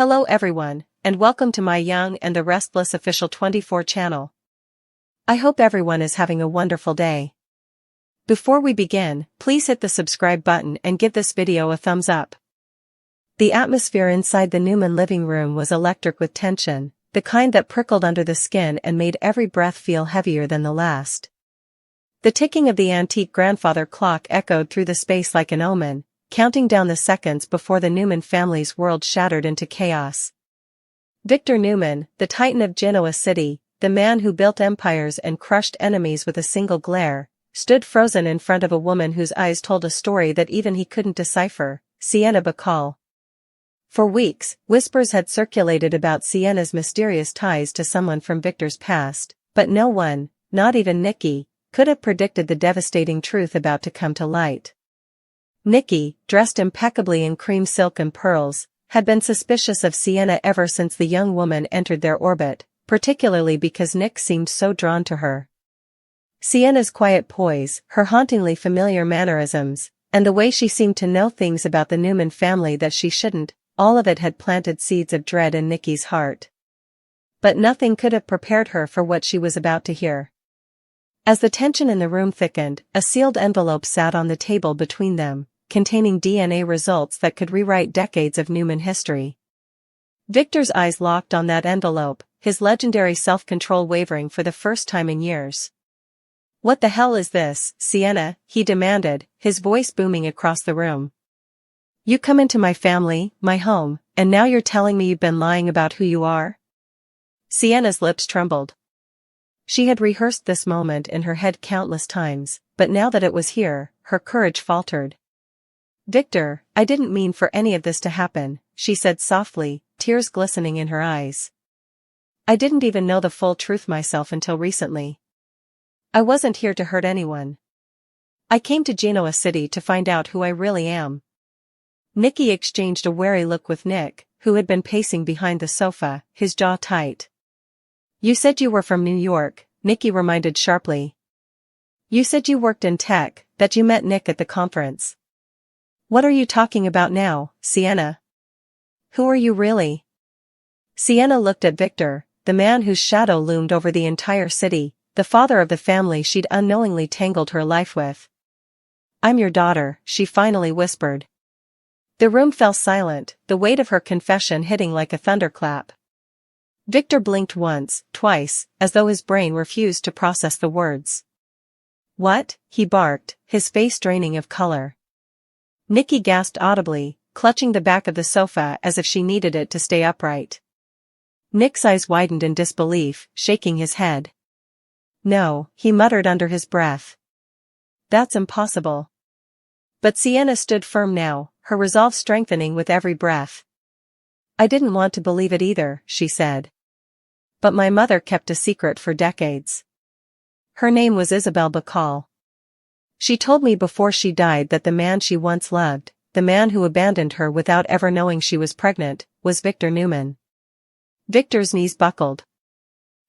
Hello everyone, and welcome to my Young and the Restless official 24 channel. I hope everyone is having a wonderful day. Before we begin, please hit the subscribe button and give this video a thumbs up. The atmosphere inside the Newman living room was electric with tension, the kind that prickled under the skin and made every breath feel heavier than the last. The ticking of the antique grandfather clock echoed through the space like an omen, counting down the seconds before the Newman family's world shattered into chaos. Victor Newman, the titan of Genoa city, the man who built empires and crushed enemies with a single glare, stood frozen in front of a woman whose eyes told a story that even he couldn't decipher, Sienna. For weeks, whispers had circulated about Sienna's mysterious ties to someone from Victor's past, but no one, not even Nikki, could have predicted the devastating truth about to come to light. Nikki, dressed impeccably in cream silk and pearls, had been suspicious of Sienna ever since the young woman entered their orbit, particularly because Nick seemed so drawn to her. Sienna's quiet poise, her hauntingly familiar mannerisms, and the way she seemed to know things about the Newman family that she shouldn't, all of it had planted seeds of dread in Nikki's heart. But nothing could have prepared her for what she was about to hear. As the tension in the room thickened, a sealed envelope sat on the table between them, containing DNA results that could rewrite decades of Newman history. Victor's eyes locked on that envelope, his legendary self-control wavering for the first time in years. "What the hell is this, Sienna?" he demanded, his voice booming across the room. "You come into my family, my home, and now you're telling me you've been lying about who you are?" Sienna's lips trembled. She had rehearsed this moment in her head countless times, but now that it was here, her courage faltered. "Victor, I didn't mean for any of this to happen," she said softly, tears glistening in her eyes. "I didn't even know the full truth myself until recently. I wasn't here to hurt anyone. I came to Genoa City to find out who I really am." Nikki exchanged a wary look with Nick, who had been pacing behind the sofa, his jaw tight. "You said you were from New York," Nikki reminded sharply. "You said you worked in tech, that you met Nick at the conference. What are you talking about now, Sienna? Who are you really?" Sienna looked at Victor, the man whose shadow loomed over the entire city, the father of the family she'd unknowingly tangled her life with. "I'm your daughter," she finally whispered. The room fell silent, the weight of her confession hitting like a thunderclap. Victor blinked once, twice, as though his brain refused to process the words. "What?" he barked, his face draining of color. Nikki gasped audibly, clutching the back of the sofa as if she needed it to stay upright. Nick's eyes widened in disbelief, shaking his head. "No," he muttered under his breath. "That's impossible." But Sienna stood firm now, her resolve strengthening with every breath. "I didn't want to believe it either," she said. "But my mother kept a secret for decades. Her name was Isabel Bacall. She told me before she died that the man she once loved, the man who abandoned her without ever knowing she was pregnant, was Victor Newman." Victor's knees buckled.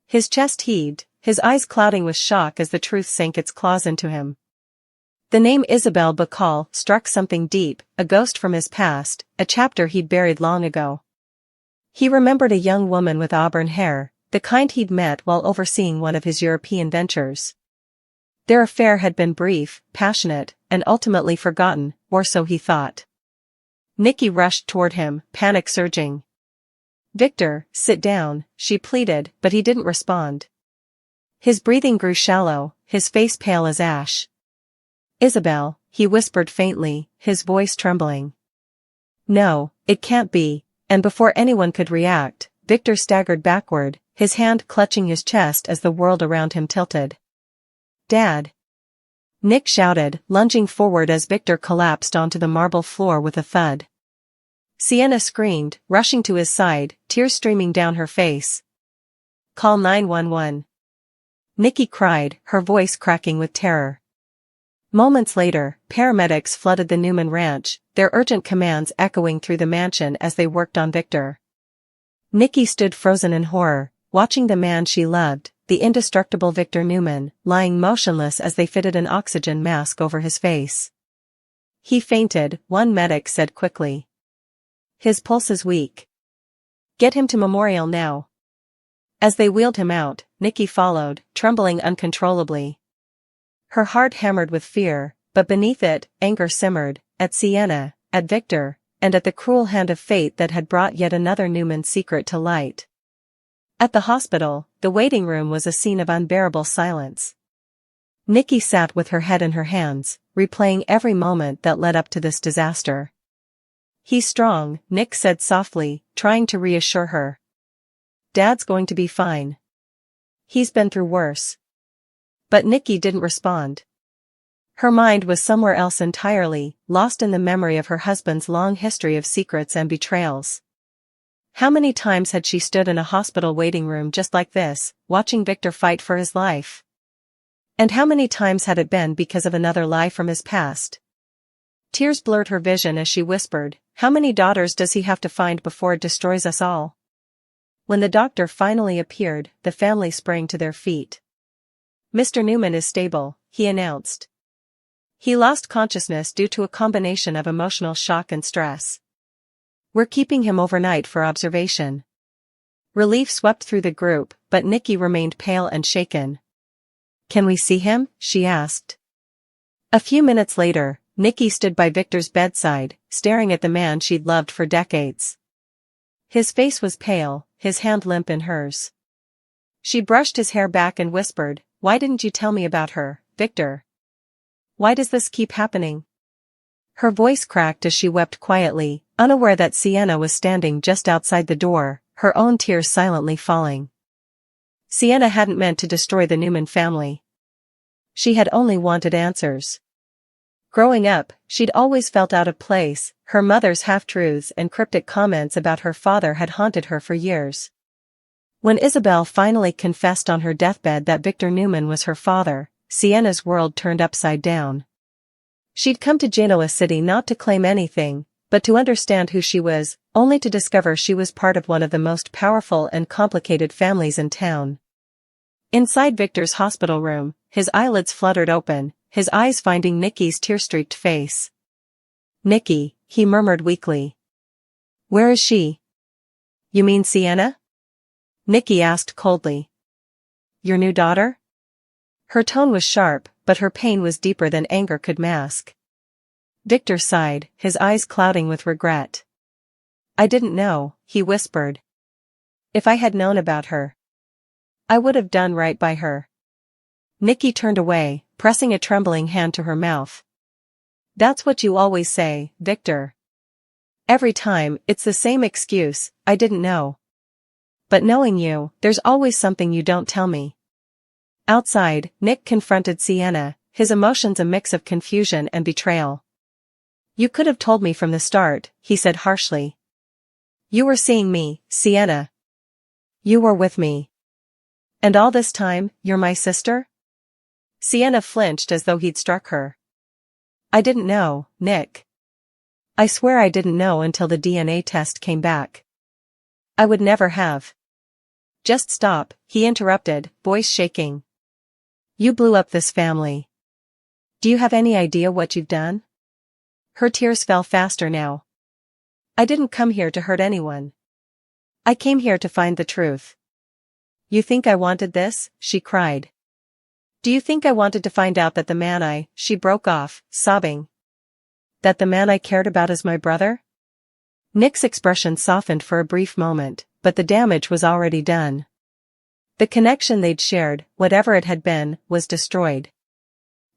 His chest heaved, his eyes clouding with shock as the truth sank its claws into him. The name Isabel Bacall struck something deep, a ghost from his past, a chapter he'd buried long ago. He remembered a young woman with auburn hair, the kind he'd met while overseeing one of his European ventures. Their affair had been brief, passionate, and ultimately forgotten, or so he thought. Nikki rushed toward him, panic surging. "Victor, sit down," she pleaded, but he didn't respond. His breathing grew shallow, his face pale as ash. "Isabel," he whispered faintly, his voice trembling. "No, it can't be," and before anyone could react, Victor staggered backward, his hand clutching his chest as the world around him tilted. "Dad!" Nick shouted, lunging forward as Victor collapsed onto the marble floor with a thud. Sienna screamed, rushing to his side, tears streaming down her face. "Call 911. Nikki cried, her voice cracking with terror. Moments later, paramedics flooded the Newman ranch, their urgent commands echoing through the mansion as they worked on Victor. Nikki stood frozen in horror, watching the man she loved, the indestructible Victor Newman, lying motionless as they fitted an oxygen mask over his face. "He fainted," one medic said quickly. "His pulse is weak." Get him to Memorial now. As they wheeled him out, Nikki followed, trembling uncontrollably. Her heart hammered with fear, but beneath it, anger simmered, at Sienna, at Victor, and at the cruel hand of fate that had brought yet another Newman secret to light. At the hospital, the waiting room was a scene of unbearable silence. Nikki sat with her head in her hands, replaying every moment that led up to this disaster. "He's strong," Nick said softly, trying to reassure her. "Dad's going to be fine. He's been through worse." But Nikki didn't respond. Her mind was somewhere else entirely, lost in the memory of her husband's long history of secrets and betrayals. How many times had she stood in a hospital waiting room just like this, watching Victor fight for his life? And how many times had it been because of another lie from his past? Tears blurred her vision as she whispered, "How many daughters does he have to find before it destroys us all?" When the doctor finally appeared, the family sprang to their feet. "Mr. Newman is stable," he announced. "He lost consciousness due to a combination of emotional shock and stress. We're keeping him overnight for observation." Relief swept through the group, but Nikki remained pale and shaken. "Can we see him?" she asked. A few minutes later, Nikki stood by Victor's bedside, staring at the man she'd loved for decades. His face was pale, his hand limp in hers. She brushed his hair back and whispered, "Why didn't you tell me about her, Victor? Why does this keep happening?" Her voice cracked as she wept quietly, unaware that Sienna was standing just outside the door, her own tears silently falling. Sienna hadn't meant to destroy the Newman family. She had only wanted answers. Growing up, she'd always felt out of place, her mother's half-truths and cryptic comments about her father had haunted her for years. When Isabel finally confessed on her deathbed that Victor Newman was her father, Sienna's world turned upside down. She'd come to Genoa City not to claim anything, but to understand who she was, only to discover she was part of one of the most powerful and complicated families in town. Inside Victor's hospital room, his eyelids fluttered open, his eyes finding Nikki's tear-streaked face. "Nikki," he murmured weakly. "Where is she?" "You mean Sienna?" Nikki asked coldly. "Your new daughter?" Her tone was sharp, but her pain was deeper than anger could mask. Victor sighed, his eyes clouding with regret. "I didn't know," he whispered. "If I had known about her, I would have done right by her." Nikki turned away, pressing a trembling hand to her mouth. "That's what you always say, Victor. Every time, it's the same excuse, I didn't know. But knowing you, there's always something you don't tell me." Outside, Nick confronted Sienna, his emotions a mix of confusion and betrayal. "You could have told me from the start," he said harshly. "You were seeing me, Sienna. You were with me. And all this time, you're my sister?" Sienna flinched as though he'd struck her. "I didn't know, Nick. I swear I didn't know until the DNA test came back. I would never have." "Just stop," he interrupted, voice shaking. "You blew up this family. Do you have any idea what you've done?" Her tears fell faster now. "I didn't come here to hurt anyone. I came here to find the truth." "You think I wanted this?" she cried. "Do you think I wanted to find out that the man she broke off, sobbing. "That the man I cared about is my brother?" Nick's expression softened for a brief moment, but the damage was already done. The connection they'd shared, whatever it had been, was destroyed.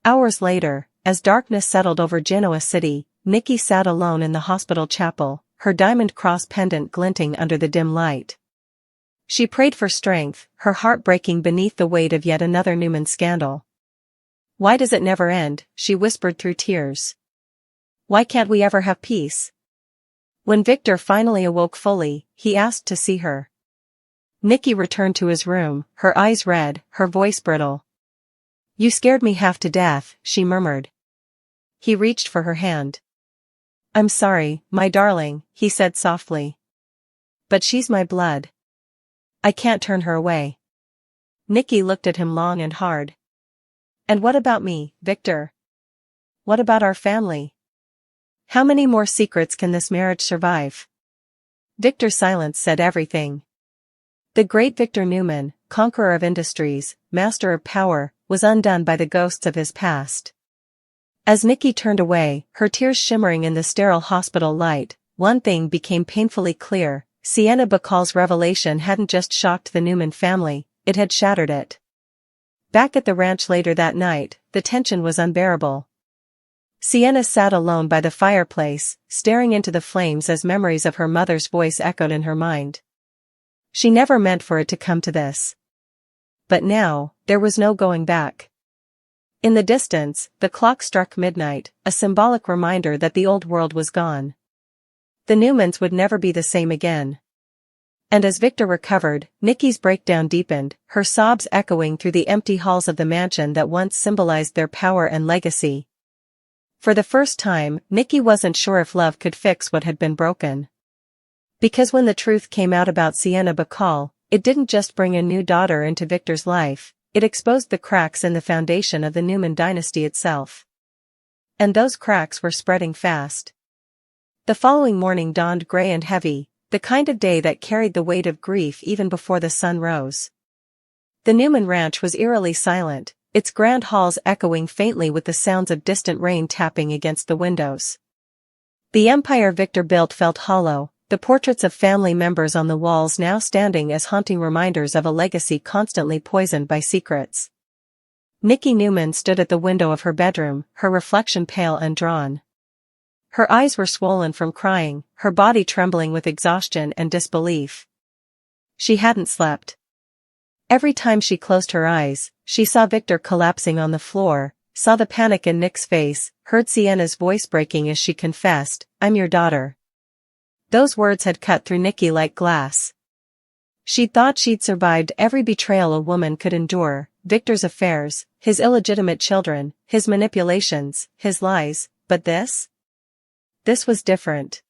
Hours later, as darkness settled over Genoa City, Nikki sat alone in the hospital chapel, her diamond cross pendant glinting under the dim light. She prayed for strength, her heart breaking beneath the weight of yet another Newman scandal. "Why does it never end?" she whispered through tears. "Why can't we ever have peace?" When Victor finally awoke fully, he asked to see her. Nikki returned to his room, her eyes red, her voice brittle. "You scared me half to death," she murmured. He reached for her hand. "I'm sorry, my darling," he said softly. "But she's my blood. I can't turn her away." Nikki looked at him long and hard. "And what about me, Victor? What about our family? How many more secrets can this marriage survive?" Victor's silence said everything. The great Victor Newman, conqueror of industries, master of power, was undone by the ghosts of his past. As Nikki turned away, her tears shimmering in the sterile hospital light, one thing became painfully clear: Sienna Bacall's revelation hadn't just shocked the Newman family, it had shattered it. Back at the ranch later that night, the tension was unbearable. Sienna sat alone by the fireplace, staring into the flames as memories of her mother's voice echoed in her mind. She never meant for it to come to this. But now, there was no going back. In the distance, the clock struck midnight, a symbolic reminder that the old world was gone. The Newmans would never be the same again. And as Victor recovered, Nikki's breakdown deepened, her sobs echoing through the empty halls of the mansion that once symbolized their power and legacy. For the first time, Nikki wasn't sure if love could fix what had been broken. Because when the truth came out about Sienna Bacall, it didn't just bring a new daughter into Victor's life, it exposed the cracks in the foundation of the Newman dynasty itself. And those cracks were spreading fast. The following morning dawned gray and heavy, the kind of day that carried the weight of grief even before the sun rose. The Newman ranch was eerily silent, its grand halls echoing faintly with the sounds of distant rain tapping against the windows. The empire Victor built felt hollow, the portraits of family members on the walls now standing as haunting reminders of a legacy constantly poisoned by secrets. Nikki Newman stood at the window of her bedroom, her reflection pale and drawn. Her eyes were swollen from crying, her body trembling with exhaustion and disbelief. She hadn't slept. Every time she closed her eyes, she saw Victor collapsing on the floor, saw the panic in Nick's face, heard Sienna's voice breaking as she confessed, "I'm your daughter." Those words had cut through Nikki like glass. She'd thought she'd survived every betrayal a woman could endure, Victor's affairs, his illegitimate children, his manipulations, his lies, but this? This was different.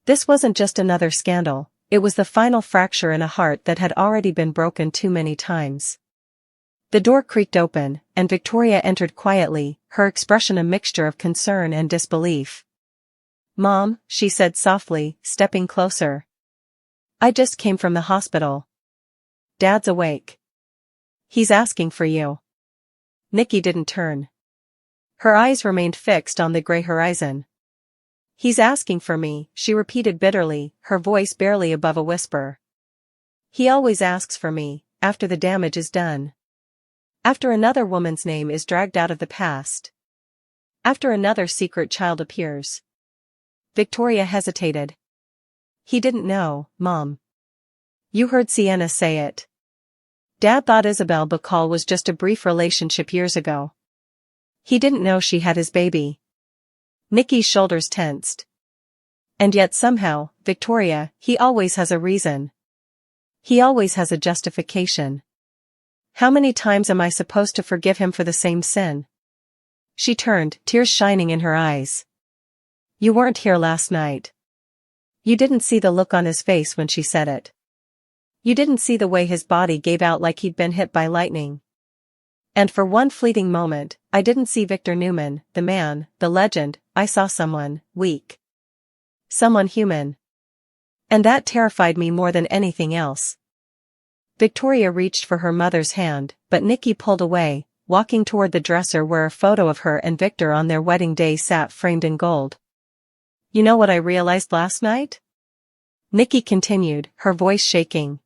This wasn't just another scandal, it was the final fracture in a heart that had already been broken too many times. The door creaked open, and Victoria entered quietly, her expression a mixture of concern and disbelief. "Mom," she said softly, stepping closer. "I just came from the hospital. Dad's awake. He's asking for you." Nikki didn't turn. Her eyes remained fixed on the gray horizon. "He's asking for me," she repeated bitterly, her voice barely above a whisper. "He always asks for me, after the damage is done. After another woman's name is dragged out of the past. After another secret child appears." Victoria hesitated. "He didn't know, Mom. You heard Sienna say it. Dad thought Isabel Bacall was just a brief relationship years ago. He didn't know she had his baby." Nikki's shoulders tensed. "And yet somehow, Victoria, he always has a reason. He always has a justification. How many times am I supposed to forgive him for the same sin?" She turned, tears shining in her eyes. "You weren't here last night. You didn't see the look on his face when she said it. You didn't see the way his body gave out like he'd been hit by lightning. And for one fleeting moment, I didn't see Victor Newman, the man, the legend, I saw someone, weak. Someone human. And that terrified me more than anything else." Victoria reached for her mother's hand, but Nikki pulled away, walking toward the dresser where a photo of her and Victor on their wedding day sat framed in gold. "You know what I realized last night?" Nikki continued, her voice shaking.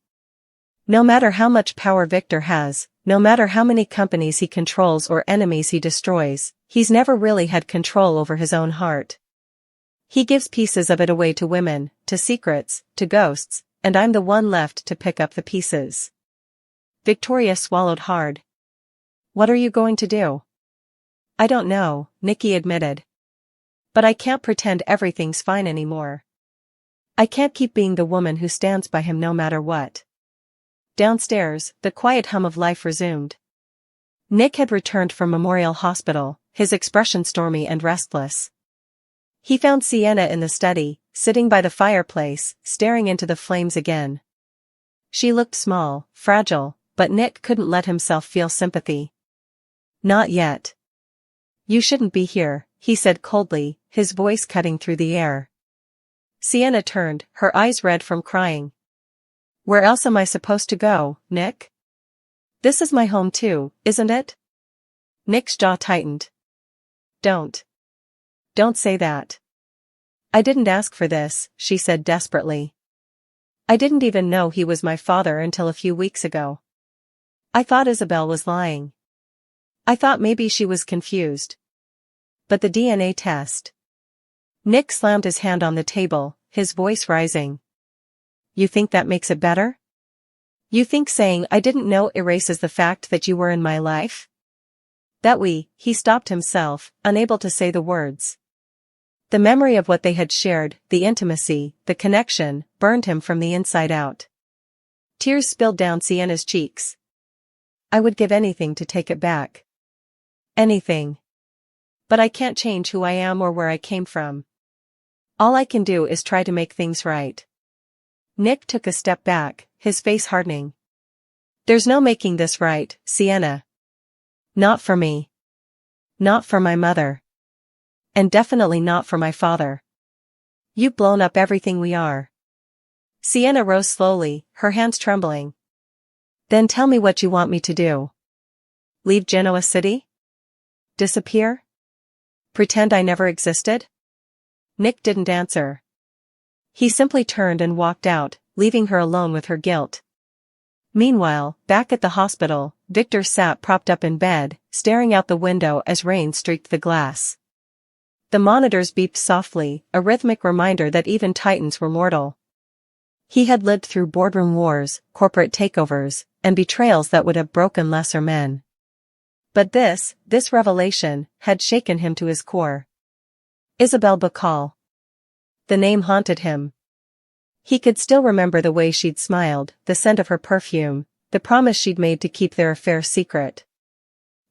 "No matter how much power Victor has, no matter how many companies he controls or enemies he destroys, he's never really had control over his own heart. He gives pieces of it away to women, to secrets, to ghosts, and I'm the one left to pick up the pieces." Victoria swallowed hard. "What are you going to do?" "I don't know," Nikki admitted. "But I can't pretend everything's fine anymore. I can't keep being the woman who stands by him no matter what." Downstairs, the quiet hum of life resumed. Nick had returned from Memorial Hospital, his expression stormy and restless. He found Sienna in the study, sitting by the fireplace, staring into the flames again. She looked small, fragile, but Nick couldn't let himself feel sympathy. "Not yet. You shouldn't be here," he said coldly, his voice cutting through the air. Sienna turned, her eyes red from crying. Where else am I supposed to go, Nick? This is my home too, isn't it? Nick's jaw tightened. Don't say that. I didn't ask for this, she said desperately. I didn't even know he was my father until a few weeks ago. I thought Isabel was lying. I thought maybe she was confused. But the DNA test. Nick slammed his hand on the table, his voice rising. You think that makes it better? You think saying I didn't know erases the fact that you were in my life? He stopped himself, unable to say the words. The memory of what they had shared, the intimacy, the connection, burned him from the inside out. Tears spilled down Sienna's cheeks. I would give anything to take it back. Anything. But I can't change who I am or where I came from. All I can do is try to make things right. Nick took a step back, his face hardening. There's no making this right, Sienna. Not for me. Not for my mother. And definitely not for my father. You've blown up everything we are. Sienna rose slowly, her hands trembling. Then tell me what you want me to do. Leave Genoa City? Disappear? Pretend I never existed? Nick didn't answer. He simply turned and walked out, leaving her alone with her guilt. Meanwhile, back at the hospital, Victor sat propped up in bed, staring out the window as rain streaked the glass. The monitors beeped softly, a rhythmic reminder that even titans were mortal. He had lived through boardroom wars, corporate takeovers, and betrayals that would have broken lesser men. But this revelation, had shaken him to his core. Isabel Bacall. The name haunted him. He could still remember the way she'd smiled, the scent of her perfume, the promise she'd made to keep their affair secret.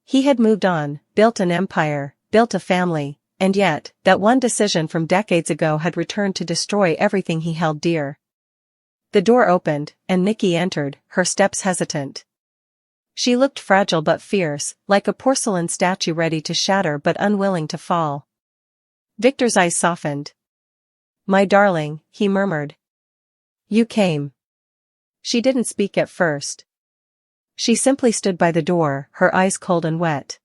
He had moved on, built an empire, built a family, and yet, that one decision from decades ago had returned to destroy everything he held dear. The door opened, and Nikki entered, her steps hesitant. She looked fragile but fierce, like a porcelain statue ready to shatter but unwilling to fall. Victor's eyes softened. My darling, he murmured. You came. She didn't speak at first. She simply stood by the door, her eyes cold and wet.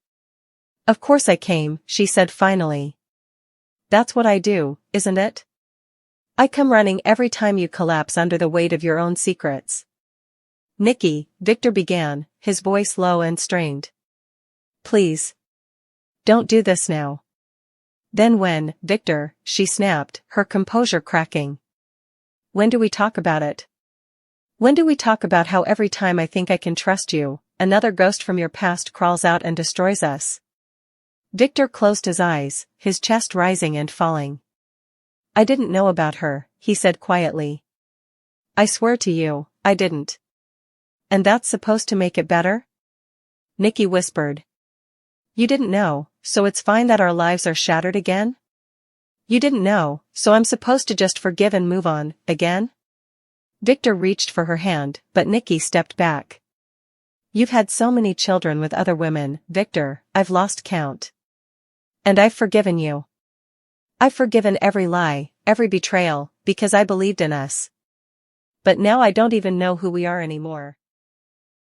Of course I came, she said finally. That's what I do, isn't it? I come running every time you collapse under the weight of your own secrets. Nikki, Victor began, his voice low and strained. Please. Don't do this now. Then when, Victor, she snapped, her composure cracking. When do we talk about it? When do we talk about how every time I think I can trust you, another ghost from your past crawls out and destroys us? Victor closed his eyes, his chest rising and falling. I didn't know about her, he said quietly. I swear to you, I didn't. And that's supposed to make it better? Nikki whispered. You didn't know, so it's fine that our lives are shattered again? You didn't know, so I'm supposed to just forgive and move on, again? Victor reached for her hand, but Nikki stepped back. You've had so many children with other women, Victor, I've lost count. And I've forgiven you. I've forgiven every lie, every betrayal, because I believed in us. But now I don't even know who we are anymore.